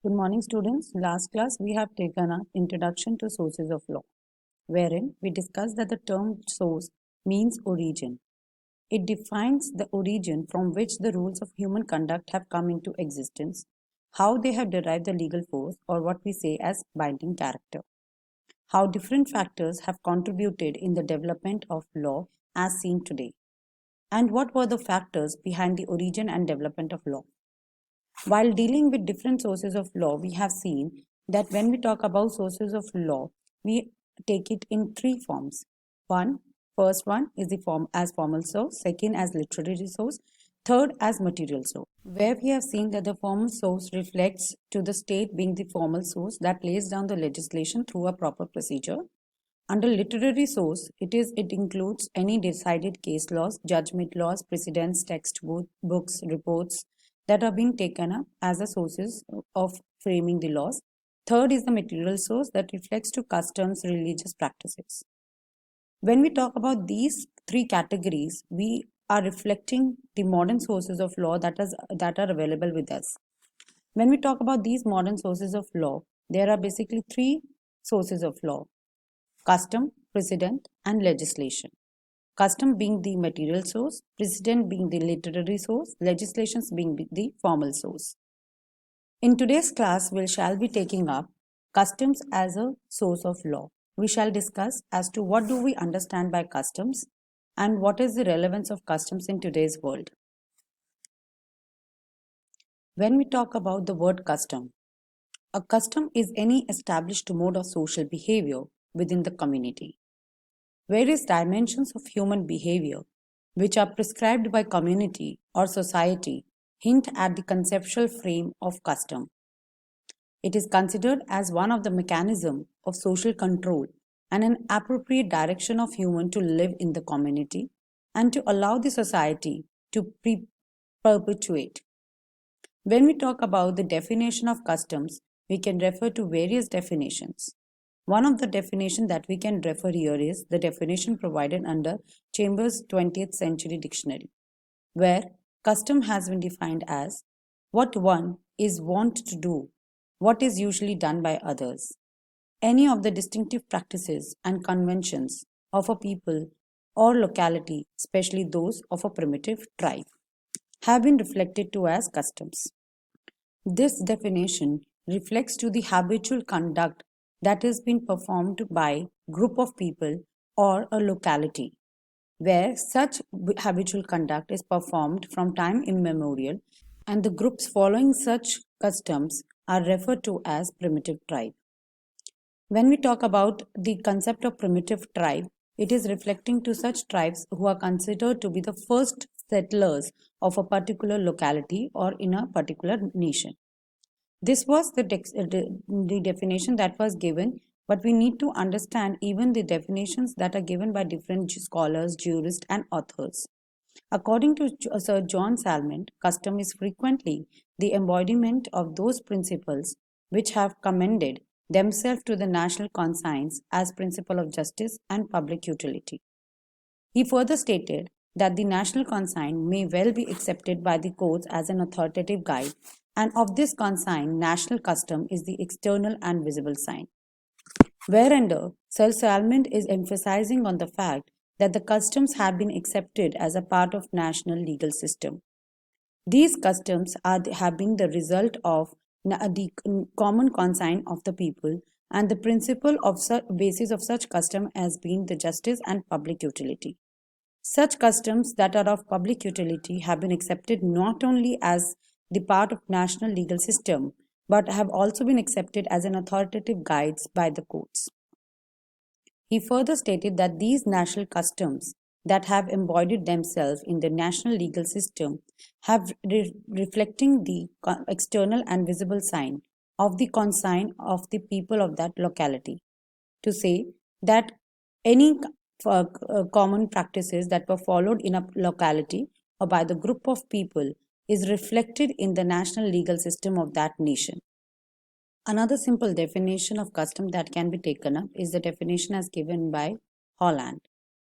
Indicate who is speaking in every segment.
Speaker 1: Good morning, students. Last class we have taken up Introduction to Sources of Law, wherein we discussed that the term source means origin. It defines the origin from which the rules of human conduct have come into existence, how they have derived the legal force, or what we say as binding character, how different factors have contributed in the development of law as seen today, and what were the factors behind the origin and development of law. While dealing with different sources of law, we have seen that when we talk about sources of law, we take it in three forms. First one is the form as formal source, second as literary source, third as material source. Where we have seen that the formal source reflects to the state being the formal source that lays down the legislation through a proper procedure. Under literary source, it includes any decided case laws, judgment laws, precedents, books, reports that are being taken up as the sources of framing the laws. Third is the material source that reflects to customs, religious practices. When we talk about these three categories, we are reflecting the modern sources of law that are available with us. When we talk about these modern sources of law, there are basically three sources of law: custom, precedent, and legislation. Custom being the material source, precedent being the literary source, legislations being the formal source. In today's class, we shall be taking up customs as a source of law. We shall discuss as to what do we understand by customs and what is the relevance of customs in today's world. When we talk about the word custom, a custom is any established mode of social behavior within the community. Various dimensions of human behavior, which are prescribed by community or society, hint at the conceptual frame of custom. It is considered as one of the mechanisms of social control and an appropriate direction of human to live in the community and to allow the society to perpetuate. When we talk about the definition of customs, we can refer to various definitions. One of the definitions that we can refer here is the definition provided under Chambers' 20th Century Dictionary, where custom has been defined as what one is wont to do, what is usually done by others. Any of the distinctive practices and conventions of a people or locality, especially those of a primitive tribe, have been reflected to as customs. This definition reflects to the habitual conduct that has been performed by group of people or a locality, where such habitual conduct is performed from time immemorial, and the groups following such customs are referred to as primitive tribe. When we talk about the concept of primitive tribe, it is reflecting to such tribes who are considered to be the first settlers of a particular locality or in a particular nation. This was the definition that was given, but we need to understand even the definitions that are given by different scholars, jurists, and authors. According to Sir John Salmond, custom is frequently the embodiment of those principles which have commended themselves to the national conscience as principle of justice and public utility. He further stated that the national conscience may well be accepted by the courts as an authoritative guide, and of this conscience, national custom is the external and visible sign. Whereunder, Sir Salmond is emphasizing on the fact that the customs have been accepted as a part of national legal system. These customs have been the result of the common conscience of the people, and the principle of basis of such custom has been the justice and public utility. Such customs that are of public utility have been accepted not only as the part of national legal system, but have also been accepted as an authoritative guides by the courts. He further stated that these national customs that have embodied themselves in the national legal system have reflecting the external and visible sign of the conscience of the people of that locality. To say that any common practices that were followed in a locality or by the group of people is reflected in the national legal system of that nation. Another simple definition of custom that can be taken up is the definition as given by Holland,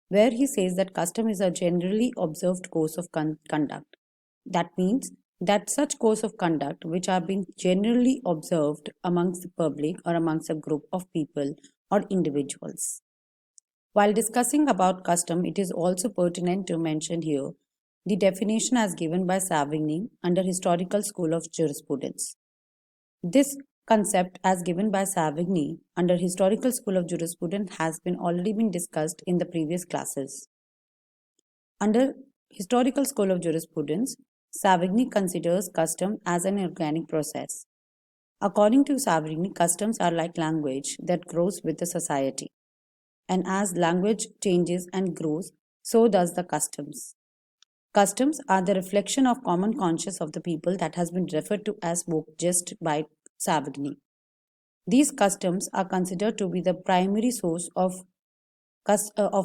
Speaker 1: where he says that custom is a generally observed course of conduct. That means that such course of conduct which are being generally observed amongst the public or amongst a group of people or individuals. While discussing about custom, it is also pertinent to mention here the definition as given by Savigny under Historical School of Jurisprudence. This concept as given by Savigny under Historical School of Jurisprudence has been already been discussed in the previous classes. Under Historical School of Jurisprudence, Savigny considers custom as an organic process. According to Savigny, customs are like language that grows with the society. And as language changes and grows, so does the customs. Customs are the reflection of common conscience of the people that has been referred to as woke just by Savigny. These customs are considered to be the primary source of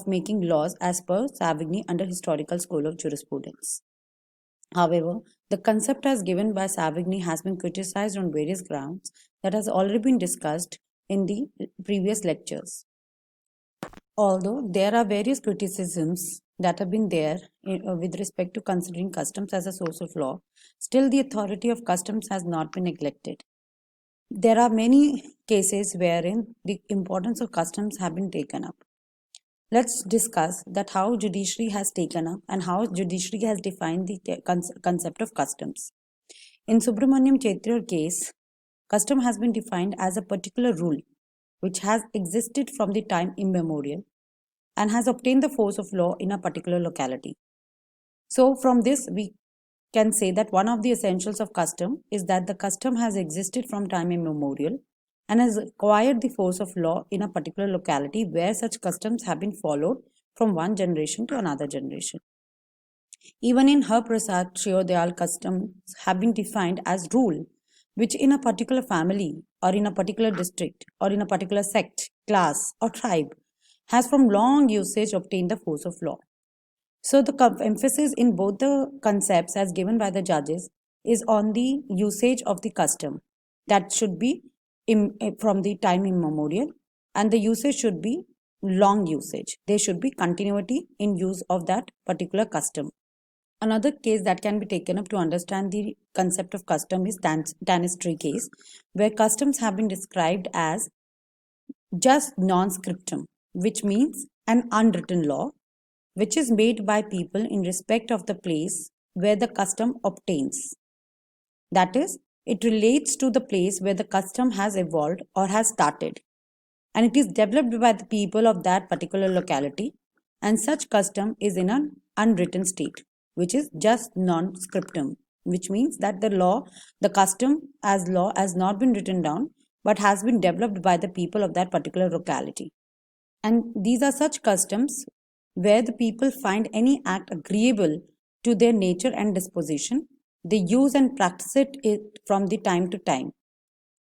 Speaker 1: making laws as per Savigny under Historical School of Jurisprudence. However, the concept as given by Savigny has been criticized on various grounds that has already been discussed in the previous lectures. Although there are various criticisms that have been there with respect to considering customs as a source of law, still the authority of customs has not been neglected. There are many cases wherein the importance of customs have been taken up. Let's discuss that how judiciary has taken up and how judiciary has defined the concept of customs. In Subramaniam Chetriar case, custom has been defined as a particular rule which has existed from the time immemorial and has obtained the force of law in a particular locality. So from this we can say that one of the essentials of custom is that the custom has existed from time immemorial and has acquired the force of law in a particular locality where such customs have been followed from one generation to another generation. Even in Harprasad Shirodayal, customs have been defined as rule which in a particular family or in a particular district or in a particular sect, class or tribe has from long usage obtained the force of law. So the emphasis in both the concepts as given by the judges is on the usage of the custom that should be from the time immemorial, and the usage should be long usage. There should be continuity in use of that particular custom. Another case that can be taken up to understand the concept of custom is Tanistry case, where customs have been described as just non-scriptum, which means an unwritten law, which is made by people in respect of the place where the custom obtains. That is, it relates to the place where the custom has evolved or has started, and it is developed by the people of that particular locality, and such custom is in an unwritten state, which is just non-scriptum, which means that the custom as law has not been written down, but has been developed by the people of that particular locality. And these are such customs where the people find any act agreeable to their nature and disposition, they use and practice it from the time to time.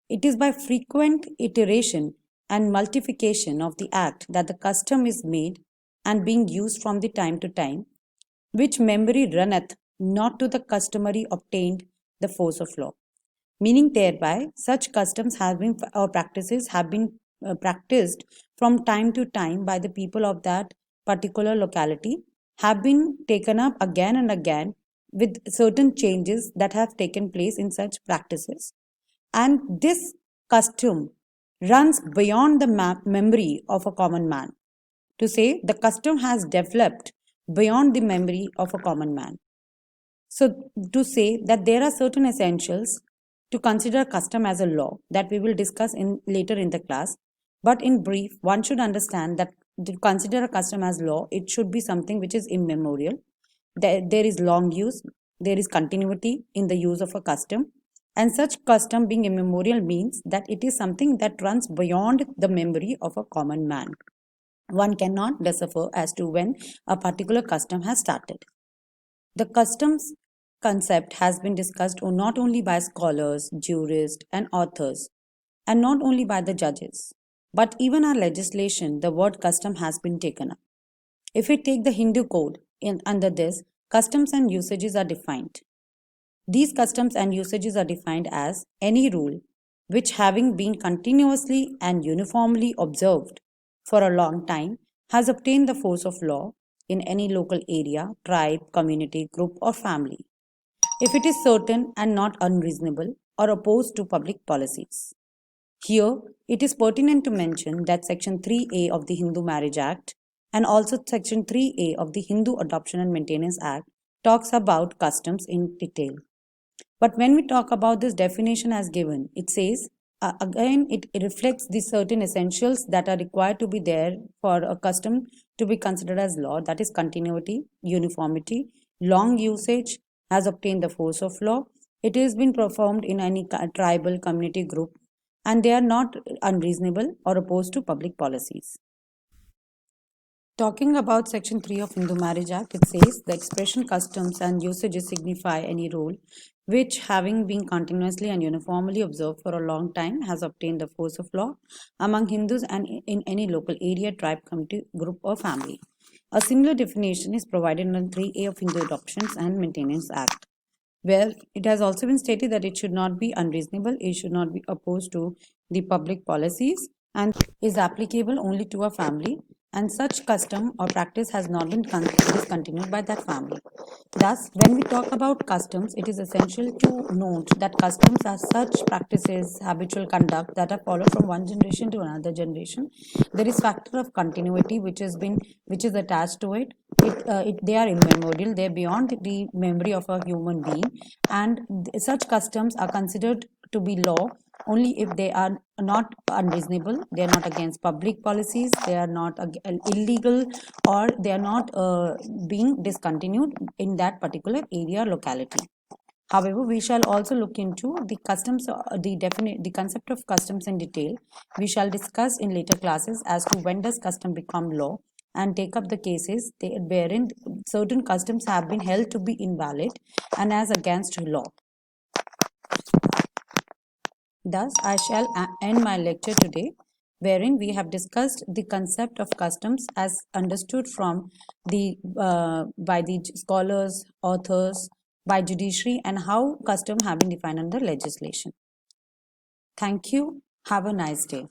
Speaker 1: It is by frequent iteration and multiplication of the act that the custom is made and being used from the time to time, which memory runneth not to the customary obtained the force of law. Meaning thereby, such customs have been or practices have been practiced from time to time by the people of that particular locality, have been taken up again and again with certain changes that have taken place in such practices. And this custom runs beyond the memory of a common man. To say the custom has developed beyond the memory of a common man. So, to say that there are certain essentials to consider custom as a law that we will discuss later in the class. But in brief, one should understand that to consider a custom as law, it should be something which is immemorial. There is long use, there is continuity in the use of a custom. And such custom being immemorial means that it is something that runs beyond the memory of a common man. One cannot decipher as to when a particular custom has started. The customs concept has been discussed not only by scholars, jurists, and authors, and not only by the judges, but even our legislation, the word custom has been taken up. If we take the Hindu code, under this, customs and usages are defined. These customs and usages are defined as any rule which, having been continuously and uniformly observed for a long time, has obtained the force of law in any local area, tribe, community, group, or family. if it is certain and not unreasonable or opposed to public policies. Here, it is pertinent to mention that Section 3A of the Hindu Marriage Act and also Section 3A of the Hindu Adoption and Maintenance Act talks about customs in detail. But when we talk about this definition as given, it says, again, it reflects the certain essentials that are required to be there for a custom to be considered as law, that is continuity, uniformity, long usage, has obtained the force of law, it has been performed in any tribal community group, and they are not unreasonable or opposed to public policies. Talking about Section 3 of Hindu Marriage Act, it says the expression customs and usages signify any rule which, having been continuously and uniformly observed for a long time, has obtained the force of law among Hindus and in any local area, tribe, community, group, or family. A similar definition is provided in 3A of Hindu Adoptions and Maintenance Act, where it has also been stated that it should not be unreasonable, it should not be opposed to the public policies, and is applicable only to a family, and such custom or practice has not been discontinued by that family. Thus, when we talk about customs, it is essential to note that customs are such practices, habitual conduct that are followed from one generation to another generation. There is factor of continuity which is attached to it. They are immemorial. They are beyond the memory of a human being, and such customs are considered to be law only if they are not unreasonable, they are not against public policies, they are not illegal, or they are not being discontinued in that particular area or locality. However, we shall also look into the customs, the concept of customs in detail. We shall discuss in later classes as to when does custom become law, and take up the cases wherein certain customs have been held to be invalid and as against law. Thus, I shall end my lecture today, wherein we have discussed the concept of customs as understood from by the scholars, authors, by judiciary, and how custom have been defined under legislation. Thank you. Have a nice day.